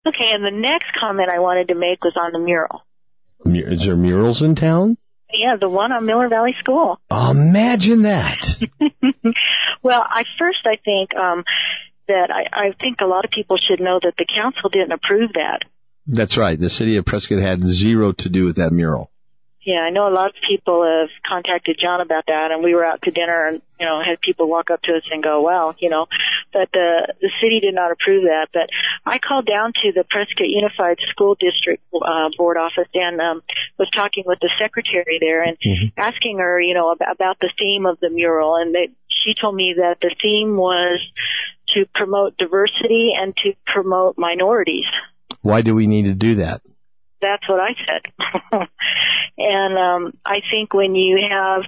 Okay, and the next comment I wanted to make was on the mural. Is there murals in town? Yeah, the one on Miller Valley School. Oh, imagine that. Well, I think that I think a lot of people should know that the council didn't approve that. That's right. The city of Prescott had zero to do with that mural. Yeah, I know a lot of people have contacted John about that, and we were out to dinner and, had people walk up to us and go, well, but the city did not approve that. But I called down to the Prescott Unified School District board office and was talking with the secretary there and asking her, about the theme of the mural. And she told me that the theme was to promote diversity and to promote minorities. Why do we need to do that? That's what I said. And I think when you have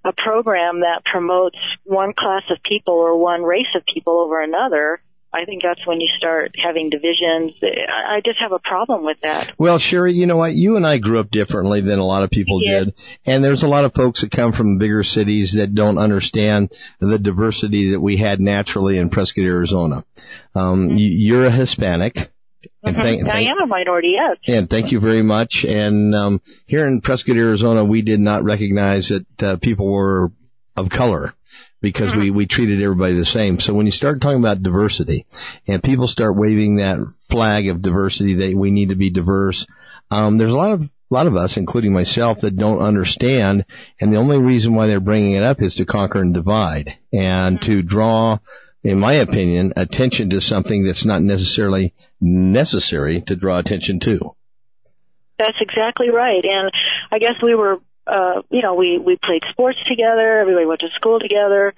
a program that promotes one class of people or one race of people over another, I think that's when you start having divisions. I just have a problem with that. Well, Sherrie, you know what? You and I grew up differently than a lot of people did. And there's a lot of folks that come from bigger cities that don't understand the diversity that we had naturally in Prescott, Arizona. You're a Hispanic. And I am a minority, yes. And thank you very much. And here in Prescott, Arizona, we did not recognize that people were of color because we treated everybody the same. So when you start talking about diversity and people start waving that flag of diversity, that we need to be diverse, there's a lot of us, including myself, that don't understand. And the only reason why they're bringing it up is to conquer and divide and to draw, in my opinion, attention to something that's not necessarily necessary to draw attention to. That's exactly right. And I guess we were, we played sports together. Everybody went to school together.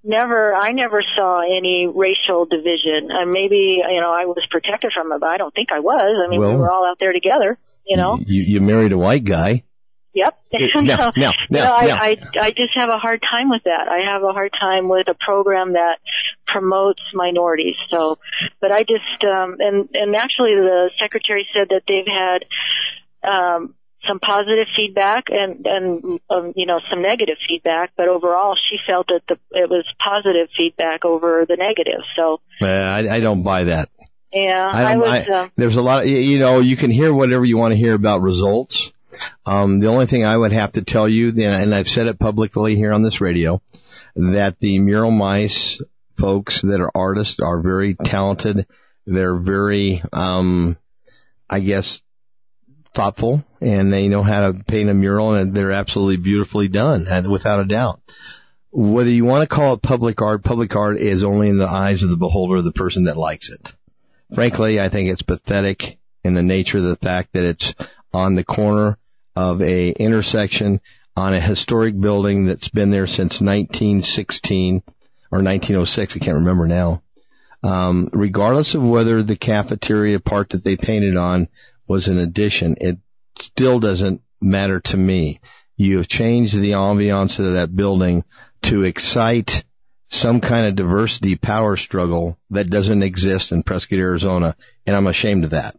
I never saw any racial division. Maybe, I was protected from it, but I don't think I was. I mean, we were all out there together, You married a white guy. Yep. Now. I just have a hard time with that. I have a hard time with a program that promotes minorities. So, but I just, and actually the secretary said that they've had, some positive feedback and some negative feedback, but overall she felt that it was positive feedback over the negative. So. I don't buy that. Yeah. There's a lot, you can hear whatever you want to hear about results. The only thing I would have to tell you, and I've said it publicly here on this radio, that the Mural Mice folks that are artists are very talented. They're very, thoughtful, and they know how to paint a mural, and they're absolutely beautifully done, without a doubt. Whether you want to call it public art is only in the eyes of the beholder, the person that likes it. Frankly, I think it's pathetic in the nature of the fact that it's on the corner of a intersection on a historic building that's been there since 1916 or 1906. I can't remember now. Regardless of whether the cafeteria part that they painted on was an addition, it still doesn't matter to me. You have changed the ambiance of that building to excite some kind of diversity power struggle that doesn't exist in Prescott, Arizona, and I'm ashamed of that.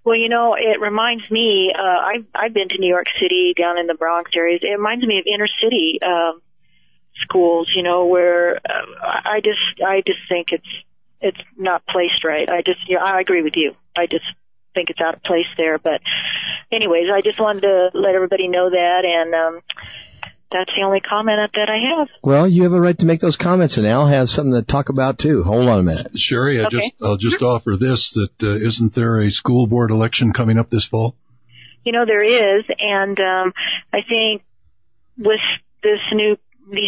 Well, it reminds me, I've been to New York City, down in the Bronx areas. It reminds me of inner city schools, where I just think it's not placed right. I agree with you. I just think it's out of place there. But anyways, I just wanted to let everybody know that, and that's the only comment that I have. Well, you have a right to make those comments, and Al has something to talk about too. Hold on a minute. Sherrie, I'll just offer this, that isn't there a school board election coming up this fall? There is, and I think with these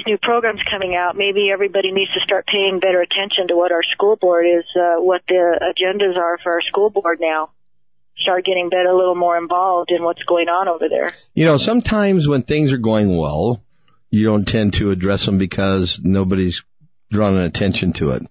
new programs coming out, maybe everybody needs to start paying better attention to what our school board is, what the agendas are for our school board now. Start getting a little more involved in what's going on over there. Sometimes when things are going well, you don't tend to address them because nobody's drawn attention to it.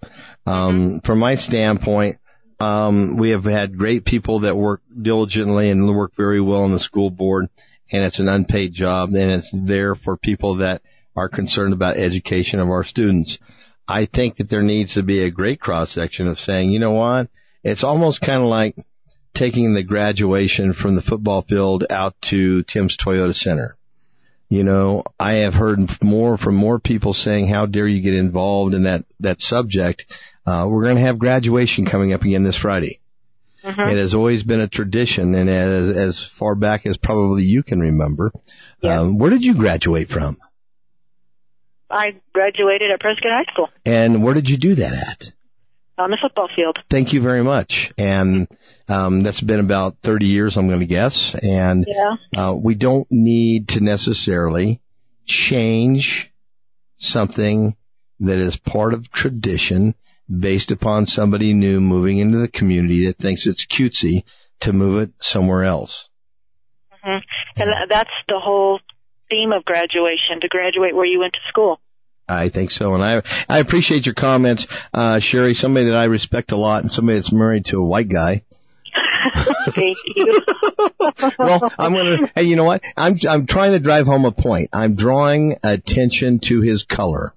From my standpoint, we have had great people that work diligently and work very well in the school board, and it's an unpaid job, and it's there for people that are concerned about education of our students. I think that there needs to be a great cross-section of saying, you know what, it's almost kind of like taking the graduation from the football field out to Tim's Toyota Center. I have heard from more people saying, how dare you get involved in that subject. We're going to have graduation coming up again this Friday. It has always been a tradition, and as far back as probably you can remember. Where did you graduate from? I graduated at Prescott High School. And where did you do that at? On the football field. Thank you very much. And that's been about 30 years, I'm going to guess. And we don't need to necessarily change something that is part of tradition based upon somebody new moving into the community that thinks it's cutesy to move it somewhere else. And that's the whole theme of graduation, to graduate where you went to school. I think so, and I appreciate your comments, Sherrie, somebody that I respect a lot and somebody that's married to a white guy. Thank you. Well, hey, you know what? I'm trying to drive home a point. I'm drawing attention to his color.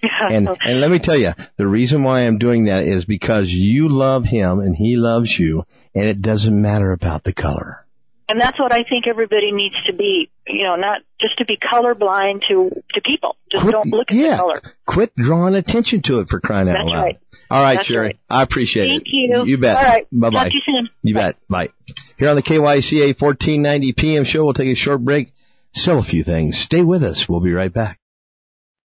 And let me tell you, the reason why I'm doing that is because you love him and he loves you, and it doesn't matter about the color. And that's what I think everybody needs to be, not just to be colorblind to people. Just don't look at the color. Quit drawing attention to it, for crying out loud. Right. All right, That's Sherrie. Right. I appreciate it. Thank you. You bet. All right. Bye-bye. Talk to you soon. You bet. Bye. Here on the KYCA 1490 PM show, we'll take a short break, sell a few things. Stay with us. We'll be right back.